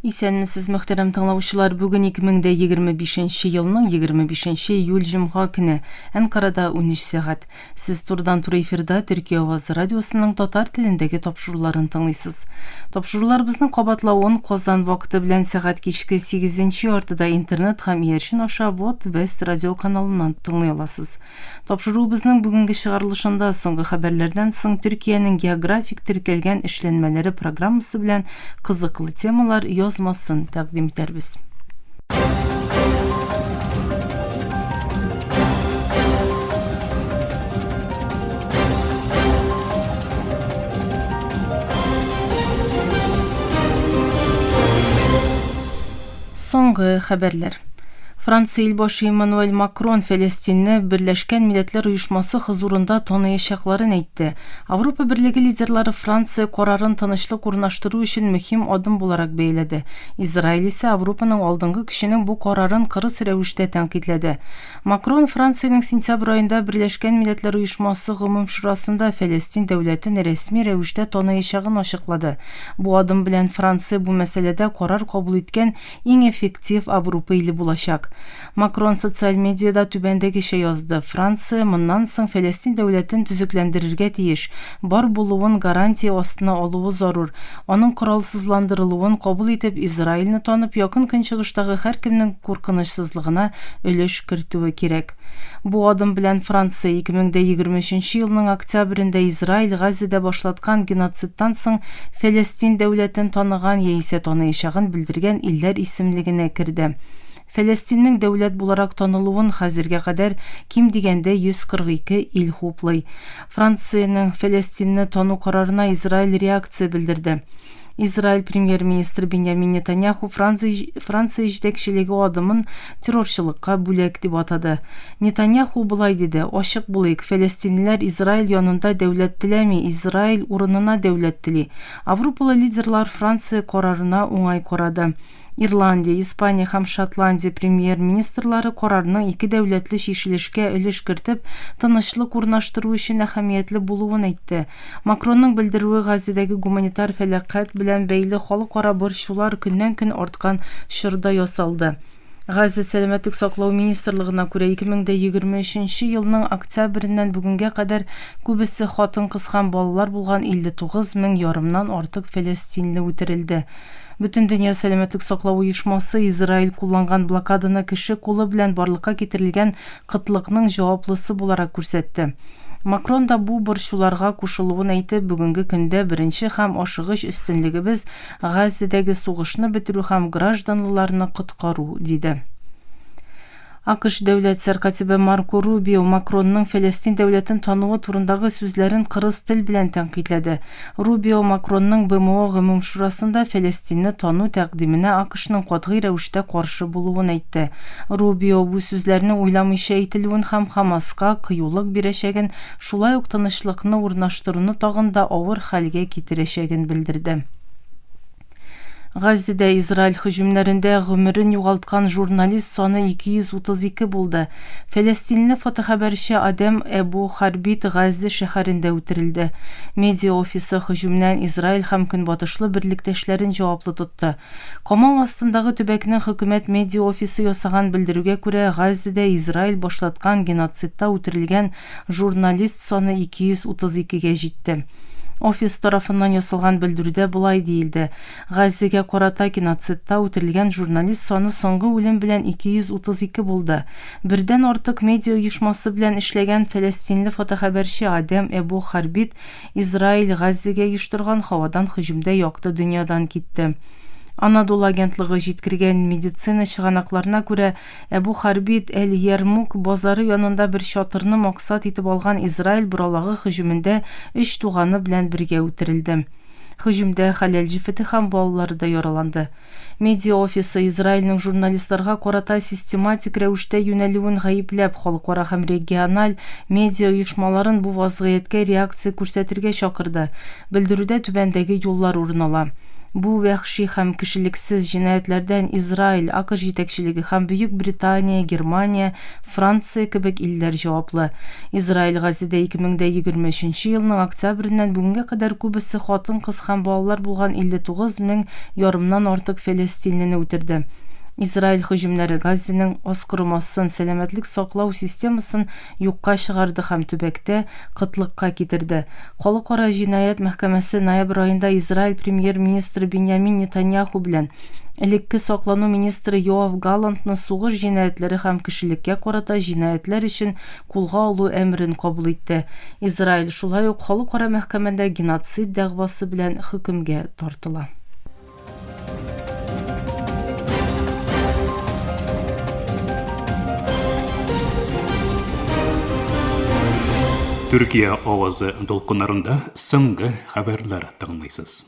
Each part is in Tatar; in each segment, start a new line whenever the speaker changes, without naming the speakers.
Исәнмесез, мөхтәрәм тыңлаучылар, бүген 2025 елның 25 июль җомга көне, Анкарада 13 сәгать. Сез турыдан-туры эфирда Төркия авазы радиосының татар телендәге тапшыруларын тыңлыйсыз. Тапшыруларыбызның кабатлавын Казан вакыты белән сәгать кичке 8 яртыда интернет һәм иярчен аша Вот Вест радио каналыннан тыңлый аласыз. Тапшыруыбызның бүгенге чыгарылышында соңгы хәбәрләрдән соң Төркиянең географик теркәлгән эшләнмәләре программасы белән кызыклы темалар язмасын тәкъдим итәрбез. Соңгы хәбәрләр. Франция илбашы Эммануэль Макрон Фәләстинне Берләшкән Милләтләр Оешмасы хозурында таныячакларын әйтте. Европа Берлеге лидерлары Франция карарын тынычлык урнаштыру өчен мөһим адым буларак бәяләде. Израиль исә Европаның алдынгы көченең бу карарын кырыс рәвештә тәнкыйтьләде. Макрон Франциянең сентябрь аенда Берләшкән Милләтләр Оешмасы Гомум шурасында Фәләстин дәүләтен рәсми рәвештә таныячагын ачыклады. Бу адым белән Франция бу мәсьәләдә карар кабул иткән иң эффектив Европа иле булачак. Макрон социаль медиада түбәндәгечә язды. Франция моннан соң Фәләстин дәүләтен төзекләндерергә тиеш. Бар булуын гарантия астына алуы зарур. Аның коралсызландырылуын кабул итеп, Израильне танып, якын көнчыгыштагы һәркемнең куркынычсызлыгына өлеш кертүе кирәк. Бу адым белән Франция 2023 елның октябрендә Израиль Газада башлаткан геноцидтан соң Фәләстин дәүләтен таныган яисә таныячагын белдергән илләр исемлегенә керде. Фәләстиннең дәүләт буларак танылуын хәзергә кадәр ким дигәндә 142 ил хуплый. Франциянең Фәләстинне тану карарына Израиль реакция белдерде. Израиль премьер-министры Беньямин Нетаньяху Франция җитәкчелеге адымын террорчылыкка бүләк дип атады. Нетаньяху булай диде: "Ачык булыйк, фәләстинлеләр Израиль янында дәүләт теләми, Израиль урынына дәүләт тели." Европалы лидерлар Франция карарына уңай карады. Ирландия, Испания һәм Шотландия премьер-министрлары карарның ике дәүләтле чишелешкә өлеш кертеп, тынычлык урнаштыру өчен әһәмиятле булуын әйтте. Макронның белдерүе Газадагы гуманитар фәлакәт белән бәйле халыкара борчулар көннән-көн арткан чорда ясалды. Газа сәламәтлек саклау министрлыгына күрә 2023 елның октябреннән бүгенгә кадәр күбесе хатын-кыз һәм балалар булган 59 мең ярымнан артык фәләстинле үтерелде. Бүтән дөнья сәламәтлек саклау оешмасы Израиль кулланган блокаданы кеше кулы белән барлыкка китерелгән кытлыкның җаваплысы буларак күрсәтте. Макрон да бу борчуларга кушылуын әйтеп, бүгенге көндә беренче һәм ашыгыч өстенлегебез Газадагы сугышны бетерү һәм гражданларны коткару диде. АКШ дәүләт сәркатибе Марко Рубио Макронның Фәләстин дәүләтен тануы турындагы сүзләрен кырыс тел белән тәнкыйтьләде. Рубио Макронның БМО Гомум шурасында Фәләстинне тану тәкъдименә АКШның катгый рәвештә каршы булуын әйтте. Рубио бу сүзләрне уйламыйча әйтелүен һәм Хамаска кыюлык бирәчәген, шулай ук тынычлыкны урнаштыруны тагын да авыр хәлгә китерәчәген белдерде. Газада Израиль һөҗүмнәрендә гомерен югалткан журналист саны 232 булды. Фәләстинле фотохәбәрче Адем Эбу Харбит Газа шәһәрендә үтерелде. Медиа офисы һөҗүмнән Израиль һәм Көнбатышлы берлектәшләрен җаваплы тотты. Камау астындагы төбәкнең хөкүмәт медиа офисы ясаган белдерүгә күрә, Газада Израиль башлаткан геноцидта үтерелгән журналист саны 232-гә җитте. Офис тарафыннан ясалган белдерүдә булай диелде: Газага карата геноцидта үтерелгән журналист саны соңгы үлем белән 232 булды. Бердән артык медиа оешмасы белән эшләгән фәләстинле фотохәбәрче Адем Эбу Харбит Израиль Газага оештырган һавадан һөҗүмдә якты дөньядан китте. Анадолу агентлыгы җиткергән медицина чыганакларына күрә, Эбу Харбит Әл-Ярмук базары янында бер чатырны максат итеп алган Израиль буралагы һөҗүмендә 3 туганы белән бергә үтерелде. Һөҗүмдә хәләл җифете һәм балалары да яраланды. Медиа офисы Израильнең журналистларга карата систематик рәвештә юнәлүен гаепләп, халыкара һәм региональ медиа оешмаларын бу вазгыятькә реакция күрсәтергә чакырды. Белдерүдә түбәндәге юллар урын ала. Бу вәхши һәм кешелексез җинаятьләрдән Израиль, АКШ җитәкчелеге һәм Бөек Британия, Германия, Франция кебек илләр җаваплы. Израиль Газида 2023 елның октябреннән бүгенгә кадәр күбесе хатын-кыз һәм балалар булган 59 мең ярымнан артык фәлестинлене үтерде. Израиль һөҗүмнәре Газаның оскырмасын, сәламәтлек саклау системасын юкка чыгарды һәм төбәктә кытлыкка китерде. Халыкара җинаять мәхкәмәсе ноябрь аенда Израиль премьер-министры Беньямин Нетаньяху белән элекке саклану министры Йоав Галлантны сугыш җинаятләре һәм кешелеккә карата җинаятләр өчен кулга алу әмерен кабул итте. Израиль шулай ук халыкара мәхкәмәдә геноцид дәгъвасы белән хөкемгә тартыла.
Türkiye avazı dolqunlarında соңгы хәбәрләр тыңлыйсыз.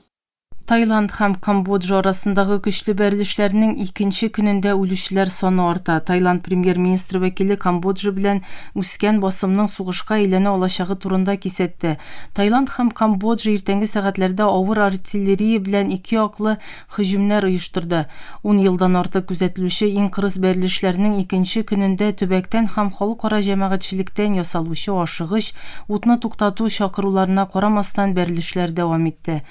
Таиланд һәм Камбоджа арасындагы көчле бәрелешләрнең икенче көнендә үлүчеләр саны арта. Таиланд премьер-министры вәкиле Камбоджа белән үскән басымның сугышка әйләнә алачагы турында кисәтте. Таиланд һәм Камбоджа иртәнге сәгатьләрдә авыр артиллерия белән ике яклы һөҗүмнәр оештырды. 10 елдан артык күзәтелүче иң кырыс бәрелешләрнең икенче көнендә төбәктән һәм халыкара җәмәгатьчелектән ясалучы ашыгыч, утны туктату чакыруларына карамастан бәрелешләр дәвам итте.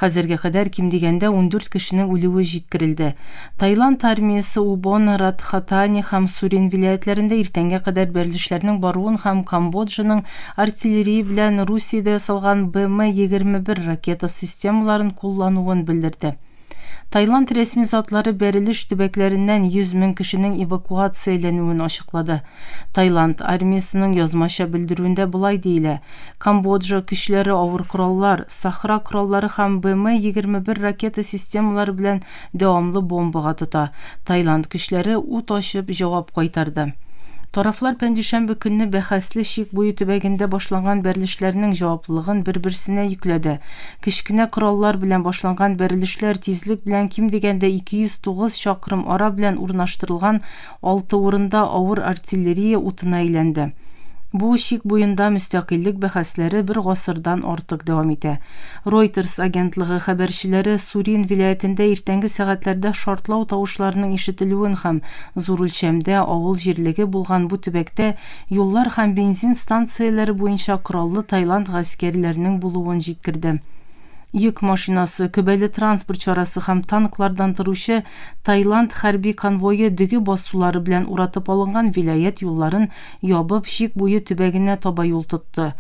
Хәзергә кадәр ким дигәндә 14 кешенең үлүе җиткерелде. Таиланд армиясе Убон, Радхатани һәм Сурин вилаятләрендә иртәнгә кадәр бәрелешләрнең баруын һәм Камбоджаның артиллерия белән Русиядә ясалган БМ-21 ракета системаларын куллануын белдерде. Таиланд рәсми затлары бәрелеш төбәкләреннән 100 мең кешенең эвакуацияләнүен ачыклады. Таиланд армиясының язмаша белдерүендә булай диелә: Камбоджа көчләре авыр кораллар, сахра кораллары һәм БМ-21 ракета системалары белән дәвамлы бомбага тота. Таиланд көчләре ут ачып җавап кайтарды. Тарафлар пәнҗешәмбе көнне бәхәсле Шик буе төбәгендә башланган бәрелешләрнең җаваплылыгын бер-берсенә йөкләде. Кечкенә кораллар белән башланган бәрелешләр тизлек белән ким дигәндә 209 чакрым ара белән урнаштырылган 6 урында авыр артиллерия утына әйләнде. Бу Шик буенда мөстәкыйльлек бәхәсләре бер гасырдан артык дәвам итә. Reuters агентлыгы хәбәрчеләре Сурин вилаятендә иртәнге сәгатьләрдә шартлау тавышларының ишетелүен һәм зур үлчәмдә авыл җирлеге булган бу төбәктә юллар һәм бензин станцияләре буенча кораллы Таиланд гаскәрләренең булуын җиткерде. Йөк машинасы, көбәле транспорт чарасы һәм танклардан торучы Таиланд хәрби конвойы дөге басулары белән уратып алынган вилаят юлларын ябып Шик буе төбәгенә таба юл тотты.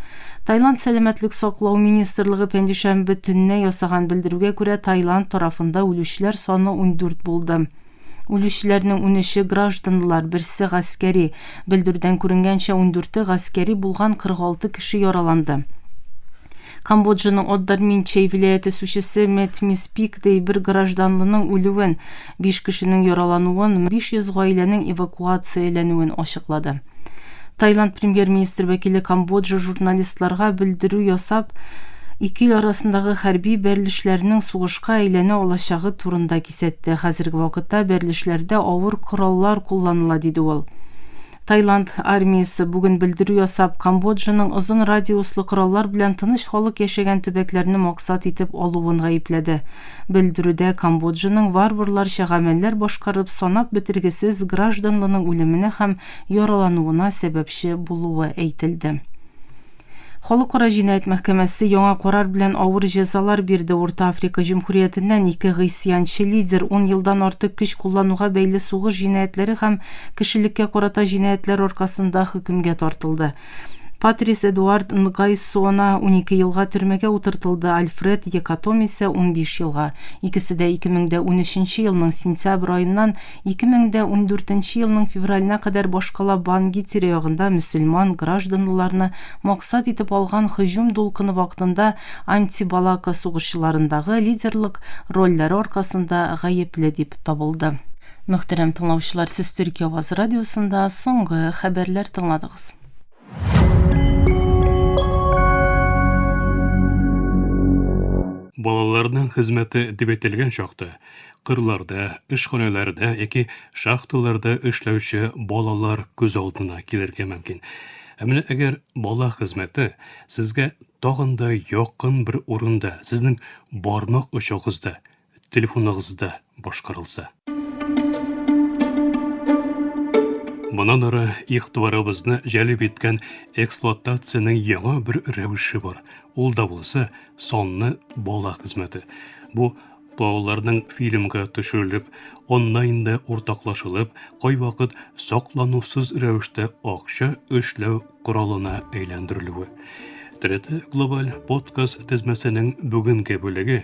Таиланд сәламәтлек саклау министрлыгы пәнҗешәмбе төнне ясаган белдерүгә күрә Таиланд тарафында үлүчеләр саны 14 булды. Үлүчеләрнең 13-е гражданлар, берсе гаскәри. Белдерүдән күренгәнчә 14-е гаскәри булган 46 кеше яраланды. Камбоджаның Оддарминчей вилаяты сүчесе Мет Миспик бер гражданлының үлүен, 5 кешенең яралануын, 500 гаиләнең эвакуацияләнүен ачыклады. Таиланд премьер-министр вәкиле Камбоджа журналистларга белдерү ясап, ике ил арасындагы хәрби бәрелешләрнең сугышка әйләнә алачагы турында кисәтте. Хәзерге вакытта бәрелешләрдә авыр кораллар кулланыла, диде ул. Таиланд армиясе бүген белдерү ясап, Камбоджаның озын радиуслы кораллар белән тыныч халык яшәгән төбәкләрне максат итеп алуын гаепләде. Белдерүдә Камбоджаның варварларча гамәлләр башкарып, санап бетергесез гражданлының үлеменә һәм яралануына сәбәпче булуы әйтелде. Халыкара җинаять мәхкәмәсе яңа карар белән авыр җәзалар бирде. Урта Африка Җөмһүриятеннән 2 гыйсьянчы лидер 10 елдан артык көч куллануга бәйле сугыш җинаятләре һәм кешелеккә карата җинаятләр аркасында хөкемгә тартылды. Патрис Эдуард Нгайсона 12 елга төрмәгә утыртылды, Альфред Екатом исә 15 елга. Икесе дә 2013 елның сентябрь аеннан 2014 елның февраленә кадәр башкала Банги тирә-ягында мөселман гражданларны максат итеп алган һөҗүм дулкыны вакытында антибалака сугышчыларындагы лидерлык рольләре аркасында гаепле дип табылды. Мөхтәрәм тыңлаучылар, сез Төркия авазы радиосында соңгы хәбәрләр тыңладыгыз.
Балаларның хезмәте дип әйтелгән чакта, кырларда, эшханәләрдә яки шахталарда эшләүче балалар күз алдына килергә мөмкин. Менә әгәр бала хезмәте сезгә тагын да якын бер урында, сезнең бармак очыгызда, телефоныңызда башкарылса. Монан ары игътибарыбызны җәлеп иткән эксплуатациянең яңа бер рәвеше бар. Ул да булса сонны бала хезмәте. Бу балаларның фильмга төшерелеп, онлайнда уртаклашылып, кайвакыт сакланусыз рәвештә акча эшләү коралына әйләндерелүе. ТРТ Глобаль подкаст тезмәсенең бүгенге бүлеге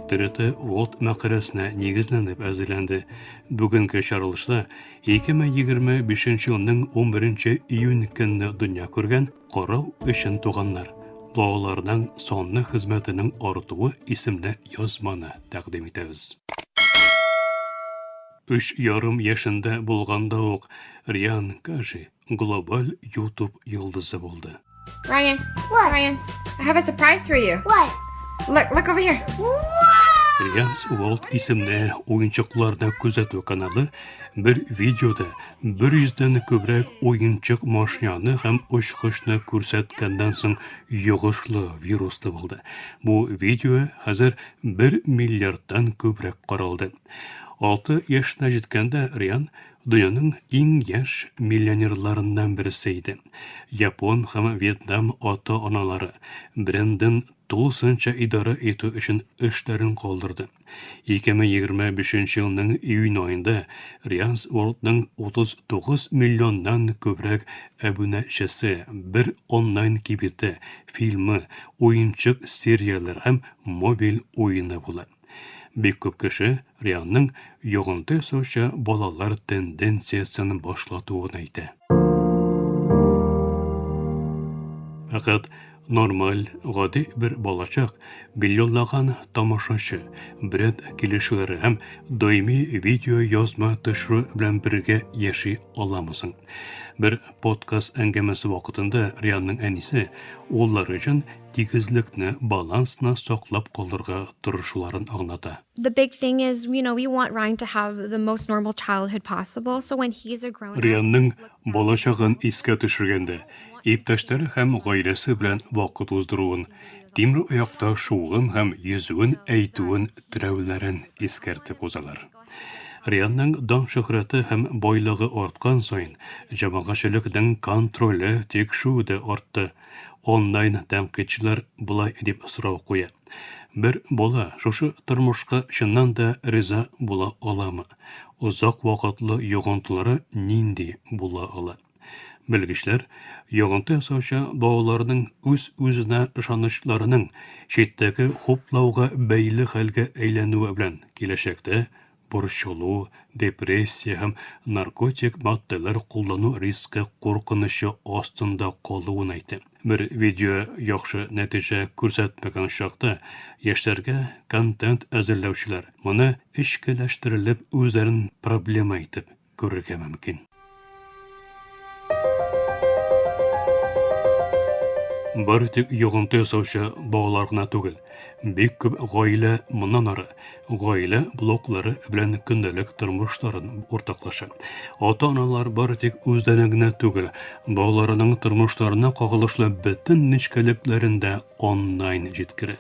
ТРТ World мәкаләсенә нигезләнеп әзерләнде. Бүгенге чаралышта 2025 елның 11 июнь көнне дөнья күргән карау өчен туганнар. Балаларның сонны хезмәтенең артуы исемле язманы тәкъдим итәбез. 3,5 яшендә булганда ук Риан Кажи глобаль YouTube йолдызы булды.
Ryan,
What?
Ryan, I have a surprise for you.
What?
Look over here.
Рианс World исемле уенчыкларда күзәтү каналы бер видеода 100дән күбрәк уенчык машинаны һәм очкычны күрсәткәннән соң йогышлы вируслы булды. Бу видео хәзер 1 миллиардтан күбрәк каралды. 6 яшенә җиткәндә Риан дөньяның иң яшь миллионерларыннан берсе иде. Япон һәм Вьетнам ата-аналары брендын тулысынча идара итү өчен эшләрен калдырды. 2025 елның июнь айында Рианс World'ның 39 миллионнан күбрәк абунәчесе, бер онлайн кибете, фильмы, уенчык сериялар һәм мобиль уены була. Бик күп кеше Рианның йогынты ясаучы балалар тенденциясын башлатуын әйтә. Фақат нормаль, гади бер балачак, миллионлаган тамашачы, бренд килешүләре һәм даими видео язма төшерү белән бергә яши аламысың. Бер подкаст әңгәмәсе вакытында Рианның әнисе уллар өчен тигезлекне, балансны саклап калырга тырышуларын аңлата.
The big thing is, we want Ryan to have the most normal childhood possible. So when he's a grown up,
Рианның балачагын искә төшергәндә, иптәшләре һәм гаиләсе белән вакыт уздыруын, тимер аякта шуын һәм йөзүен әйтүен терәүләрен искәртеп узалар. Рианның дан шөһрәте һәм байлыгы арткан саен, җәмәгатьчелекнең контроле, тикшерүе дә артты. Онлайн тәнкыйтьчеләр булай дип сорау куя. Бер бала шушы тормышка чыннан да риза була аламы? Узак вакытлы йогынтылары нинди була ала? Белгечләр, йогынты ясаучы балаларның үз-үзенә ышанычларының читтәге хуплауга бәйле хәлгә әйләнүе белән киләчәктә борчылу, депрессия һәм наркотик матдәләр куллану риске куркынычы астында калуын әйтә. Бер видео яхшы нәтиҗә күрсәтмәгән чакта яшьләргә контент әзерләүчеләр моны эчкәләштерелеп үзләрен проблема итеп күрергә мөмкин. Бары тик йогынты ясаучы балалар гына түгел, бик күп гаилә моннан ары гаилә блоклары белән көндәлек тормышларын уртаклаша. Ата-аналар бары тик үзләренә генә түгел, балаларының тормышларына кагылышлы бөтен нечкәлекләрен дә онлайн җиткерә.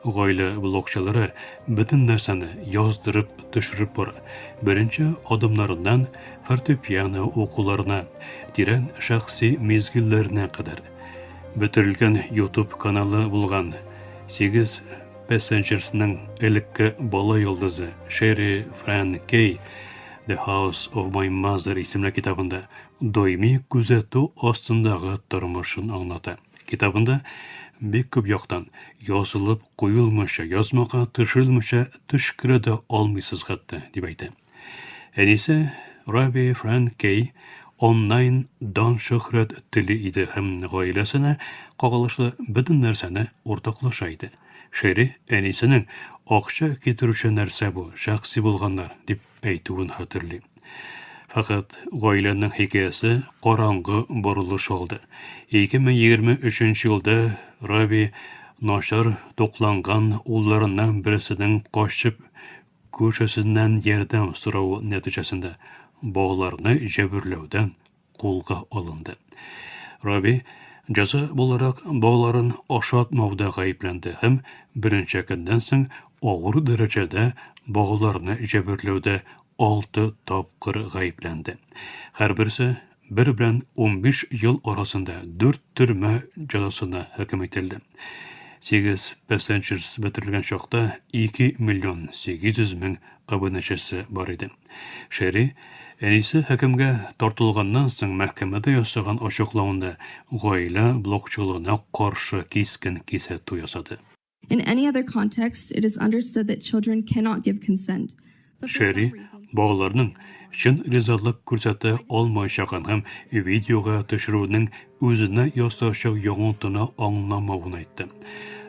Гаилә блокчылары бөтен нәрсәне яздырып төшереп бара. Беренче адымнарыннан фортепиано укуларына, тирән шәхси мизгилләренә кадәр. Бөтерелгән YouTube каналы булган 8 Passengers'ның элекке бала йолдызы Шерри Фран Кей The House of My Mother исемле китабында даими күзәтү астындагы тормышын аңлата. Китабында бик күп яктан язылып куелмыйча, язмага төшерелмичә төшкерә дә алмыйсыз хәтта дип әйтә. Әнисе Раби Фран Кей онлайн дан шөһрәт теле иде һәм гаиләсенә кагылышлы бөтен нәрсәне уртаклаша иде. Шерри әнисенең акча китерүче нәрсә бу, шәхси булганнар дип әйтүен хәтерли. Фақат гаиләнең хикәясе караңгы борылыш алды. 2023 елда Раби начар токланган улларыннан берсенең качып күршесеннән ярдәм сорау нәтиҗәсендә балаларны җәберләүдән кулга алынды. Раби җәза буларак балаларын ашатмауда гаепләнде һәм беренче көннән соң авыр дәрәҗәдә boğularını cəbirləudə 6 tapqır gayipləndi. Hər birisi bir bilan 15 yıl arasında 4 türmə cəzasına hökm etildi. 8 Passengers bitirilgan şoqda 2 milyon 800 bin abunəçisi var idi. Şeri, enisi hökümgə tortulğandan soň məhkəmədə yasagan oşuqlawında gayla blokçuluğuna qarşı keskin kesətu yasadı.
In any other context, it is understood that children cannot give consent. But for
Şeri,
some reason,
bağlarının çın rizalıq kürsəti olmayışaqan həm videoga düşürünin özünə yasaşıq yoğuntuna anlamavını aytdı.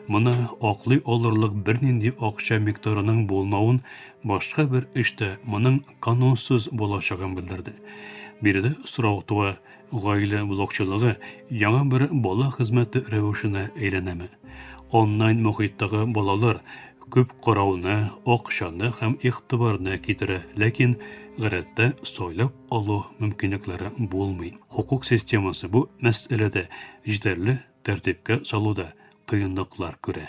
Buna aqli olurluq bir nindi aqşa miktarının bolmağın başqa bir işte bunun kanunsuz bolacağını bildirdi. Biri de sırautuğa gayla blokçılığı yana bir bola xizməti rəvişinə eylənəmi. Online muhitdağı bolalar köp qaravını, aqşanı həm ixtibarını ketirə, lakin ғəratda soylab alu mümkünlikləri bolmay. Hukuk sisteması bu məsələdə yeterli tərtibə saluda qıyınlıqlar görə.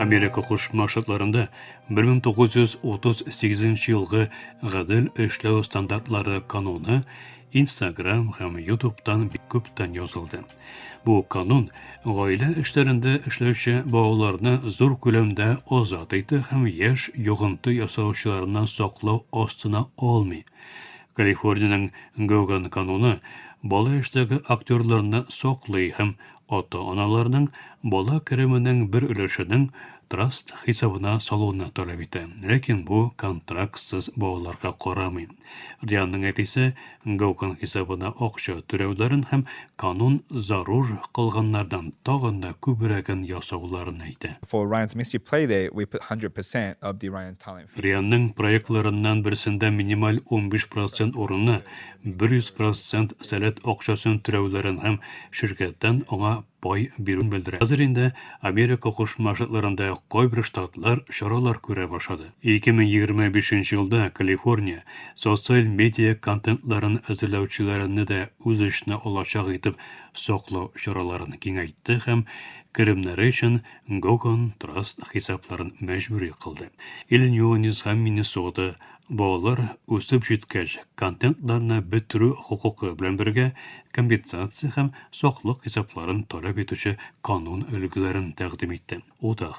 Amerika Qoşma Ştatlarında 1938 yılғы Ғadil эшләү стандартлары kanunu Instagram һәм YouTube'dan köptən yazıldı. Bu kanun gaile işlerinde işlevçi bağlarını zor külemde azat etdi һәм yaş yoğuntı yasauşlarından saqlaw ostuna almay. Kaliforniyaның Gogan kanunu bola iştəgi aktyorlarını saqlay һәм ota-analarının bola kiriminin bir өлешенең trust hesabına salуына talep etdi. Lakin bu kontraktsız bağlarga qaramay. Riyanның әтисе Gogan hesabına aqşa türәүләрен һәм kanun zarur qılğanlardan tağında kübürəgən yasaulарын aytdı.
For Ryan's Mystery Playdate, we put 100% of the Ryan's talent fee.
Riyanның proyektlarından birisində minimal 15% orunlu 100% sәләт aqşaсын türəүләрен һәм şirkətdən ona pay birun bildirə. Hazır indi Amerika Qoşma Ştatlarında qaybir ştatlar şaralar görə başladı. 2025 yılda Kaliforniya sosyal media kontentların əzərləvçilərini də öz işinə olacaq etib saqlaw şaralarını kengaytdı һәм kirimləri üçün Gogan Trust hesaplarını məcburi qıldı. Illinois һәм Minnesota bağlar өсіп жеткәч kontentlarını bitirü hukuku bilan birgə kompensasiya һәм saqlıq hesaplарын talep etүче kanun өлгеләрен тәкъдим итте. O da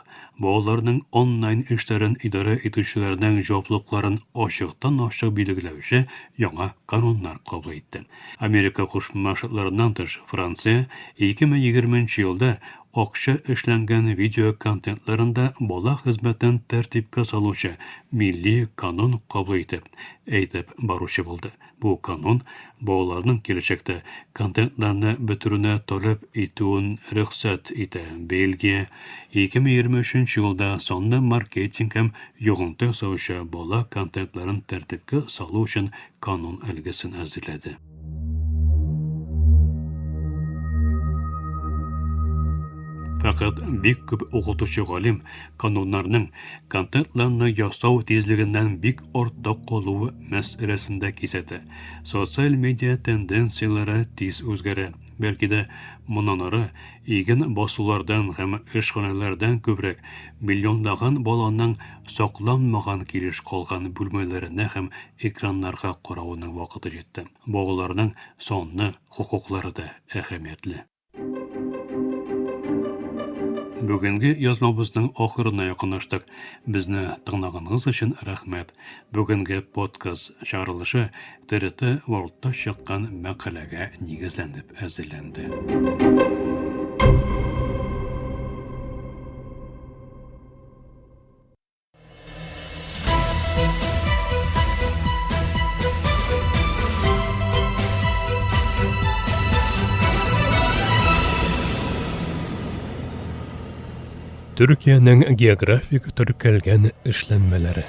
bağlarның online işlərin idarə etүчеләренең җаваплыкларын ачыктан-ачык билгеләүче яңа kanunlar кабул итте. Америка Кушма Шатларыннан тыш Франция 2020 елда Aqşa işlənən video kontentlarında bola xizmətin tərtibə saluşu milli kanun qəbul etib baruşu buldu. Bu kanun boğalarının gələcəkdə kontentlarını bitirünə talep etüün rüxsat etə. Belgiya 2023 yılda sonda marketing һәм yoğuntı savuşu bola kontentların tərtibə salu üçün kanun əlgəsini hazırladı. Fakat bik köp oqutuşu galim kanunlarının kontentlarını yasau tezliginden bik orta qoluğu məsələsində kesəti. Sosyal media tendensiyaları tez özgərə. Belki de munanları egin basılardan һәм işxanalardan köprək milyondağın balanın saqlanmağan keliş qalğan bölmələrinə һәм ekranlarga qarauının vaxtı jetdi. Bağlarının sonlu hüquqları da əhəmiyyətli. Бүгінгі язмабыздың ақырына яқынлаштық. Бізні тыңлағаныңыз үшін рәхмәт. Бүгінгі подкаст шығарылышы TRT World'та шыққан мәқаләгә негізленіп әзірленді. Türkiye'nin geografik türkəlgən işlənmələri.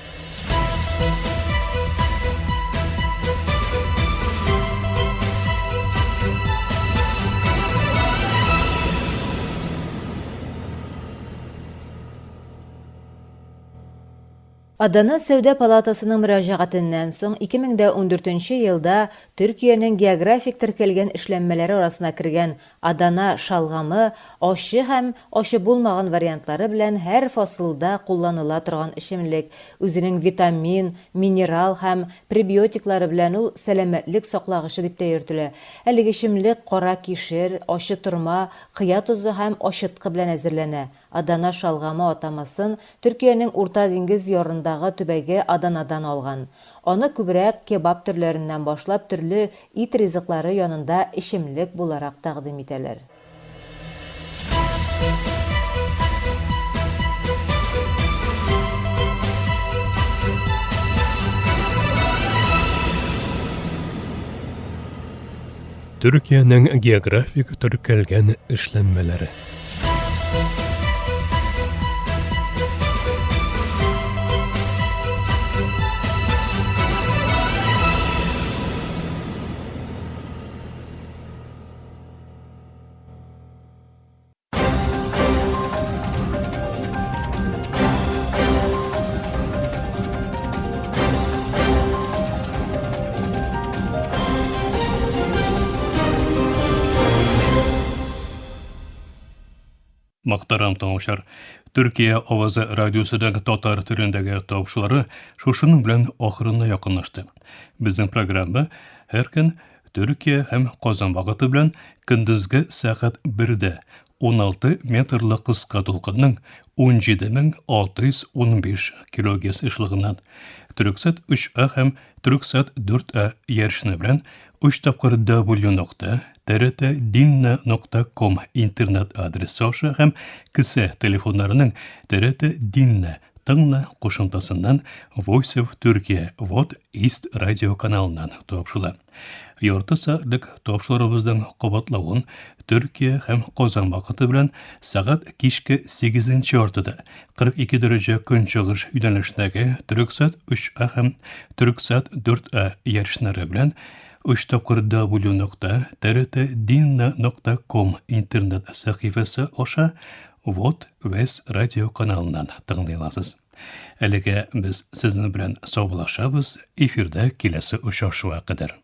Adana Сәүдә палатасының мөрәҗәгатеннән соң 2014 елда Төркиянең географик теркәлгән эшләнмәләре арасына кергән Adana шалгамы ачы һәм ачы булмаган вариантлары белән һәр фасылда кулланыла торган эчемлек, үзенең витамин, минерал һәм пребиотиклары белән ул сәламәтлек саклагычы дип тә йөртелә. Әлеге эчемлек кара кишер, ачы торма, кыя тузы һәм ачыткы белән әзерләнә. Adana шалгамы атамасын Төркиянең Урта диңгез ярындагы төбәге Аданадан алган. Аны күбрәк кебаб төрләреннән башлап төрле ит ризыклары янында эчемлек буларак тәкъдим итәләр.
Төркиянең географик теркәлгән эшләнмәләре. Мактарам таңышар. Төркия авазы радиосыдагы татар төрендәге тапшылары шушының белән ахырына якынлашты. Безнең программа һәр көн Төркия һәм Казан вакыты белән көндезге сәгать 1дә 16 метрлы кыска тулкынның 17615 кГц эшлегеннән Төрксат 3А һәм Төрксат 4А ярышны белән 3 тапкыр w.trt.dinna.com интернет адресы аша һәм кесе телефоннарының TRT Dinna тыңна кушымтасыннан Voice of Turkey Вот East радио каналыннан тапшыла. Ярты сәгатьлек тапшырыбызның кабатлавын Төркия һәм Казан вакыты белән сәгать кичке 8нче артыда 42 дәрәҗә көнчыгыш юнәлешендәге Төрксат 3А һәм Төрксат 4А ярышлары белән 3 тапкыр w.trt.dinna.com интернет сәхифәсе аша Вот Вес радио каналыннан тыңлый аласыз. Әлегә без сезнең белән саубуллашабыз, эфирдә киләсе очрашуга кадәр.